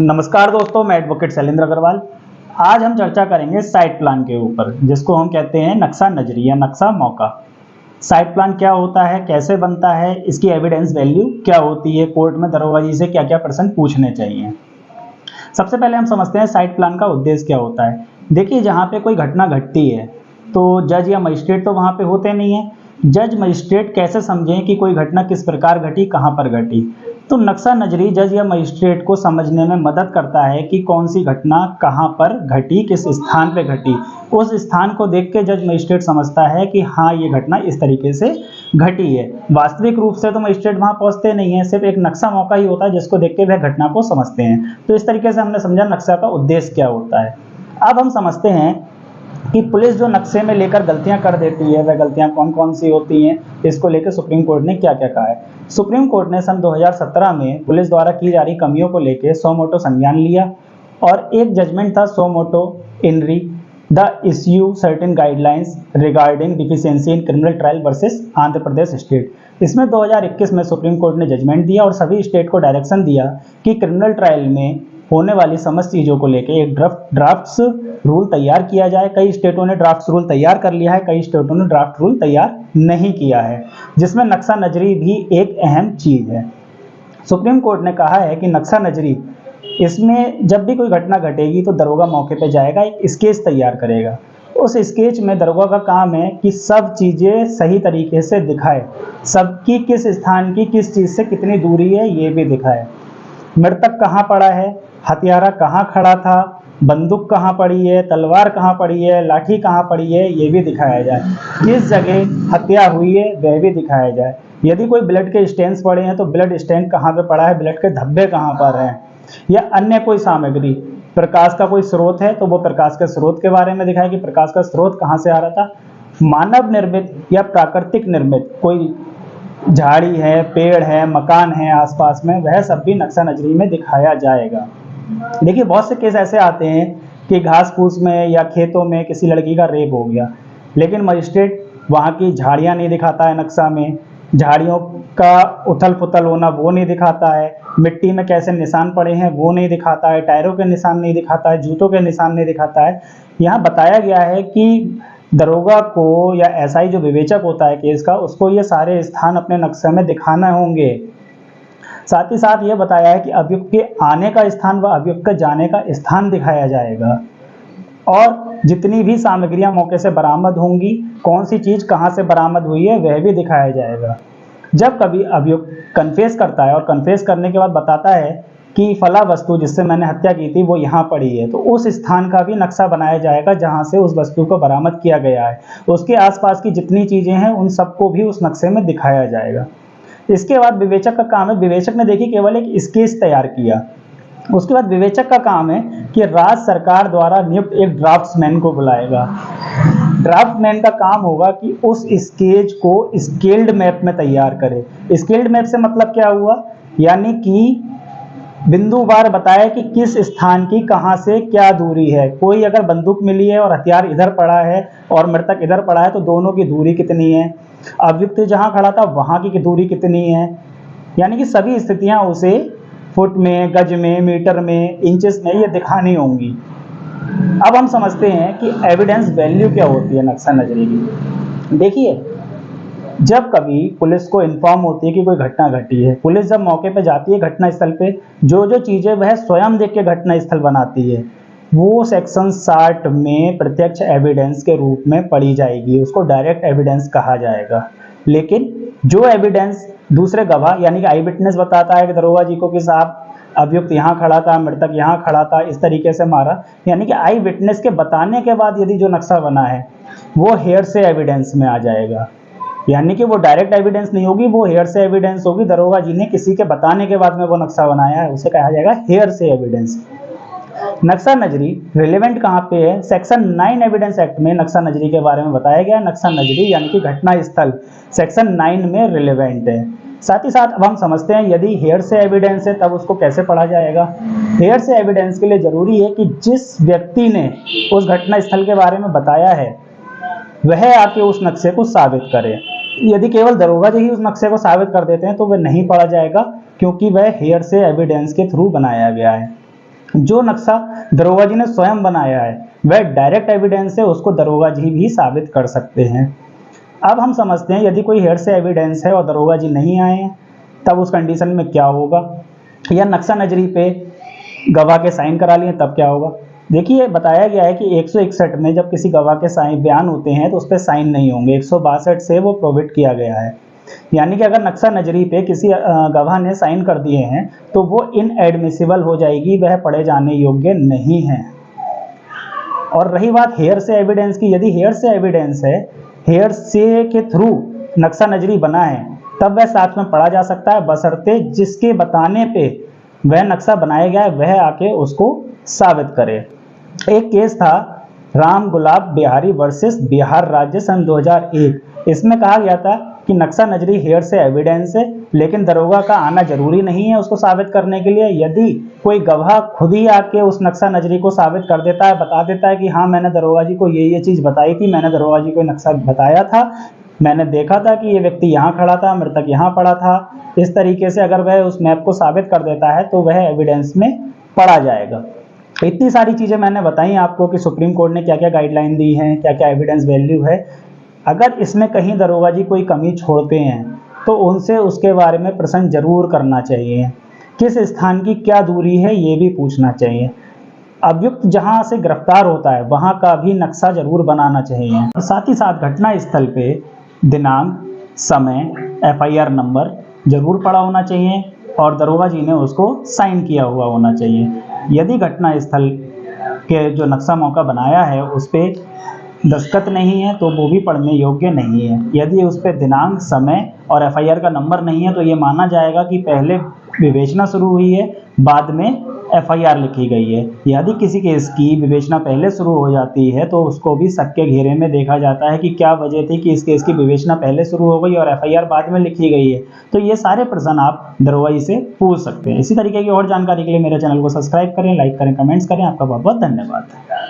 नमस्कार दोस्तों, मैं एडवोकेट शैलेंद्र अग्रवाल। आज हम चर्चा करेंगे साइट प्लान के ऊपर, जिसको हम कहते हैं नक्शा नजरी या नक्शा मौका। साइट प्लान क्या होता है, कैसे बनता है, इसकी एविडेंस वैल्यू क्या होती है, कोर्ट में दरोगाजी से क्या क्या प्रश्न पूछने चाहिए। सबसे पहले हम समझते हैं साइट प्लान का उद्देश्य क्या होता है। देखिए, जहाँ पे कोई घटना घटती है तो जज या मजिस्ट्रेट तो वहाँ पे होते नहीं है। जज मजिस्ट्रेट कैसे समझें कि कोई घटना किस प्रकार घटी, कहाँ पर घटी। तो नक्शा नजरी जज या मजिस्ट्रेट को समझने में मदद करता है कि कौन सी घटना कहाँ पर घटी, किस स्थान पे घटी। उस स्थान को देख के जज मजिस्ट्रेट समझता है कि हाँ, ये घटना इस तरीके से घटी है। वास्तविक रूप से तो मजिस्ट्रेट वहाँ पहुँचते नहीं है, सिर्फ एक नक्शा मौका ही होता है जिसको देख के वह घटना को समझते हैं। तो इस तरीके से हमने समझा नक्शा का उद्देश्य क्या होता है। अब हम समझते हैं कि पुलिस जो नक्शे में लेकर गलतियां कर देती है, वह गलतियां कौन कौन सी होती हैं, इसको लेकर सुप्रीम कोर्ट ने क्या क्या कहा है। सुप्रीम कोर्ट ने सन 2017 में पुलिस द्वारा की जा रही कमियों को लेकर सो मोटो संज्ञान लिया और एक जजमेंट था सो मोटो इन री the issue certain guidelines regarding deficiency in criminal trial versus Andhra Pradesh state. इसमें 2021 में सुप्रीम कोर्ट ने जजमेंट दिया और सभी स्टेट को डायरेक्शन दिया कि क्रिमिनल ट्रायल में होने वाली समस्त चीज़ों को लेकर एक ड्राफ्ट्स रूल तैयार किया जाए। कई स्टेटों ने ड्राफ्ट्स रूल तैयार कर लिया है, कई स्टेटों ने ड्राफ्ट रूल तैयार नहीं किया है, जिसमें नक्शा नजरी भी एक अहम चीज़ है। सुप्रीम कोर्ट ने कहा है कि नक्शा नजरी, इसमें जब भी कोई घटना घटेगी तो दरोगा मौके पर जाएगा, एक स्केच तैयार करेगा। उस स्केच में दरोगा का काम है कि सब चीज़ें सही तरीके से दिखाए, सबकी किस स्थान की किस चीज़ से कितनी दूरी है ये भी दिखाए, मृतक कहाँ पड़ा है, हत्यारा कहाँ खड़ा था, बंदूक कहाँ पड़ी है, तलवार कहाँ पड़ी है, लाठी कहाँ पड़ी है, ये भी दिखाया जाए। किस जगह हत्या हुई है वह भी दिखाया जाए। यदि कोई ब्लड के स्टेन्स पड़े हैं तो ब्लड स्टेन कहाँ पे पड़ा है, ब्लड के धब्बे कहाँ पर हैं, या अन्य कोई सामग्री, प्रकाश का कोई स्रोत है तो वो प्रकाश के स्रोत के बारे में दिखाए कि प्रकाश का स्रोत कहाँ से आ रहा था। मानव निर्मित या प्राकृतिक निर्मित कोई झाड़ी है, पेड़ है, मकान है आसपास में, वह सब भी नक्शा नजरी में दिखाया जाएगा। देखिए, बहुत से केस ऐसे आते हैं कि घास फूस में या खेतों में किसी लड़की का रेप हो गया, लेकिन मजिस्ट्रेट वहाँ की झाड़ियाँ नहीं दिखाता है, नक्शा में झाड़ियों का उथल पुथल होना वो नहीं दिखाता है, मिट्टी में कैसे निशान पड़े हैं वो नहीं दिखाता है, टायरों के निशान नहीं दिखाता है, जूतों के निशान नहीं दिखाता है। यहाँ बताया गया है कि दरोगा को या एसआई जो विवेचक होता है केस का, उसको ये सारे स्थान अपने नक्शे में दिखाना होंगे। साथ ही साथ ये बताया है कि अभियुक्त के आने का स्थान व अभियुक्त के जाने का स्थान दिखाया जाएगा और जितनी भी सामग्रियां मौके से बरामद होंगी, कौन सी चीज़ कहां से बरामद हुई है वह भी दिखाया जाएगा। जब कभी अभियुक्त कन्फेस करता है और कन्फेस करने के बाद बताता है कि फला वस्तु जिससे मैंने हत्या की थी वो यहाँ पड़ी है, तो उस स्थान का भी नक्शा बनाया जाएगा जहाँ से उस वस्तु को बरामद किया गया है। उसके आसपास की जितनी चीज़ें हैं उन सबको भी उस नक्शे में दिखाया जाएगा। इसके बाद विवेचक का काम है, विवेचक ने देखिए केवल एक स्केच तैयार किया, उसके बाद विवेचक का काम है कि राज्य सरकार द्वारा नियुक्त एक ड्राफ्ट्समैन को बुलाएगा। ड्राफ्टमैन का काम होगा कि उस स्केच को स्केल्ड मैप में तैयार करे। स्केल्ड मैप से मतलब क्या हुआ, यानी कि बिंदुवार बताया कि किस स्थान की कहाँ से क्या दूरी है। कोई अगर बंदूक मिली है और हथियार इधर पड़ा है और मृतक इधर पड़ा है तो दोनों की दूरी कितनी है, अभियुक्त जहाँ खड़ा था वहाँ की दूरी कितनी है, यानी कि सभी स्थितियाँ उसे फुट में, गज में, मीटर में, इंचेस में ये दिखानी होंगी। अब हम समझते हैं कि एविडेंस वैल्यू क्या होती है नक्शा नजरी की। देखिए, जब कभी पुलिस को इन्फॉर्म होती है कि कोई घटना घटी है, पुलिस जब मौके पे जाती है घटना स्थल पे, जो जो चीज़ें वह स्वयं देख के घटना स्थल बनाती है वो सेक्शन 60 में प्रत्यक्ष एविडेंस के रूप में पढ़ी जाएगी, उसको डायरेक्ट एविडेंस कहा जाएगा। लेकिन जो एविडेंस दूसरे गवाह यानी कि आई विटनेस बताता है कि दरोगा जी को कि साहब अभियुक्त यहाँ खड़ा था, मृतक यहाँ खड़ा था, इस तरीके से मारा, यानी कि आई विटनेस के बताने के बाद यदि जो नक्शा बना है वो हेयर से एविडेंस में आ जाएगा, यानी कि वो डायरेक्ट एविडेंस नहीं होगी, वो हेयर से एविडेंस होगी। दरोगा जी ने किसी के बताने के बाद में वो नक्शा बनाया है, उसे कहा जाएगा हेयर से एविडेंस। नक्शा नजरी रिलेवेंट कहाँ पे है, सेक्शन 9 एविडेंस एक्ट में नक्शा नजरी के बारे में बताया गया। नक्शा नजरी यानी कि घटना स्थल सेक्शन 9 में रिलेवेंट है। साथ ही साथ अब हम समझते हैं यदि हेयर से एविडेंस है तब उसको कैसे पढ़ा जाएगा। हेयर से एविडेंस के लिए जरूरी है कि जिस व्यक्ति ने उस घटना स्थल के बारे में बताया है वह आके उस नक्शे को साबित करे। यदि केवल दरोगा जी ही उस नक्शे को साबित कर देते हैं तो वह नहीं पढ़ा जाएगा, क्योंकि वह हेयर से एविडेंस के थ्रू बनाया गया है। जो नक्शा दरोगा जी ने स्वयं बनाया है वह डायरेक्ट एविडेंस है, उसको दरोगा जी भी साबित कर सकते हैं। अब हम समझते हैं यदि कोई हेड से एविडेंस है और दरोगा जी नहीं आए हैं तब उस कंडीशन में क्या होगा, या नक्शा नजरी पे गवाह के साइन करा लिए तब क्या होगा। देखिए बताया गया है कि 161 में जब किसी गवाह के साइन बयान होते हैं तो उस पर साइन नहीं होंगे, 162 से वो प्रोविट किया गया है। यानी कि अगर नक्शा नजरी पे किसी गवाह ने साइन कर दिए हैं तो वो इनएडमिसिबल हो जाएगी, वह पढ़े जाने योग्य नहीं है। और रही बात हेयर से एविडेंस की, यदि हेयर से एविडेंस है, हेयर से के थ्रू नक्शा नजरी बना है तब वह साथ में पढ़ा जा सकता है, बशर्ते जिसके बताने पे वह नक्शा बनाया गया है वह आके उसको साबित करे। एक केस था राम गुलाब बिहारी वर्सेस बिहार राज्य सन 2001। इसमें कहा गया था कि नक्शा नजरी हेयर से एविडेंस है, लेकिन दरोगा का आना जरूरी नहीं है उसको साबित करने के लिए। यदि कोई गवाह खुद ही आके उस नक्शा नजरी को साबित कर देता है, बता देता है कि हाँ मैंने दरोगा जी को ये चीज़ बताई थी, मैंने दरोगा जी को नक्शा बताया था, मैंने देखा था कि ये व्यक्ति यहाँ खड़ा था, मृतक यहाँ पड़ा था, इस तरीके से अगर वह उस मैप को साबित कर देता है तो वह एविडेंस में पढ़ा जाएगा। इतनी सारी चीज़ें मैंने बताई आपको कि सुप्रीम कोर्ट ने क्या क्या गाइडलाइन दी हैं, क्या क्या एविडेंस वैल्यू है। अगर इसमें कहीं दरोगा जी कोई कमी छोड़ते हैं तो उनसे उसके बारे में प्रश्न जरूर करना चाहिए। किस स्थान की क्या दूरी है ये भी पूछना चाहिए। अभियुक्त जहां से गिरफ्तार होता है वहां का भी नक्शा जरूर बनाना चाहिए। साथ ही साथ घटना स्थल पे दिनांक, समय, एफआईआर नंबर जरूर पड़ा होना चाहिए और दरोगा जी ने उसको साइन किया हुआ होना चाहिए। यदि घटना स्थल के जो नक्शा मौका बनाया है उस पर दस्तखत नहीं है तो वो भी पढ़ने योग्य नहीं है। यदि उस पर दिनांक, समय और एफआईआर का नंबर नहीं है तो ये माना जाएगा कि पहले विवेचना शुरू हुई है, बाद में एफआईआर लिखी गई है। यदि किसी केस की विवेचना पहले शुरू हो जाती है तो उसको भी शक के घेरे में देखा जाता है कि क्या वजह थी कि इस केस की विवेचना पहले शुरू हो गई और एफआईआर बाद में लिखी गई है। तो ये सारे प्रश्न आप दरोगा जी से पूछ सकते हैं। इसी तरीके की और जानकारी के लिए मेरे चैनल को सब्सक्राइब करें, लाइक करें, कमेंट्स करें। आपका बहुत बहुत धन्यवाद।